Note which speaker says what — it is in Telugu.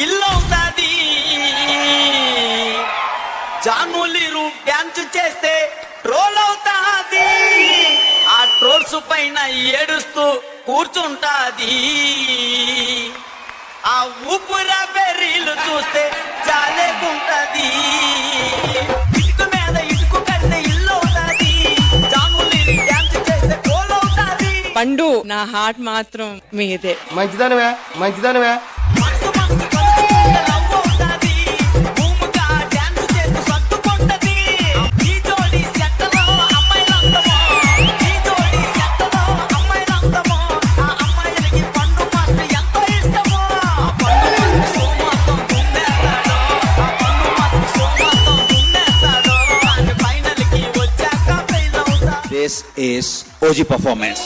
Speaker 1: ఇల్లవుతాది. జానులీరు డ్యాన్స్ చేస్తే ట్రోల్ అవుతాది. ఆ ట్రోల్స్ పైన ఏడుస్తూ కూర్చుంటాది. ఆ ఊపుర బెర్రీలు చూస్తే చాలేకుంటది. ఇటుకు మీద ఇటుకు కడితే ఇల్లు అవుతాది. జానులీరు డ్యాన్స్ చేస్తే ట్రోల్ అవుతాది.
Speaker 2: పండు నా హార్ట్ మాత్రం మీదే.
Speaker 3: మంచిదానివే మంచిదానివే.
Speaker 1: మనసు మనసు కలుసుకుంటే లవ్ అవుతాది. భూమిగా డ్యాన్స్ చేస్తూ సర్దుకుంటది. ఈ జోడి సెట్టలో అమ్మాయిలందమో, ఈ జోడి సెట్టలో అమ్మాయిలందమో. ఆ అమ్మాయిలకి పండు మాత్రం ఎంతో ఇష్టమో. ఆ పండు మాత్రం సోమాతం దున్నేస్తాడో, ఆ పండు మాత్రం సోమాతం దున్నేస్తాడో. అని ఫైనల్ కి వచ్చాక ఫెయిల్ అవుతా.
Speaker 4: This is OG Performance.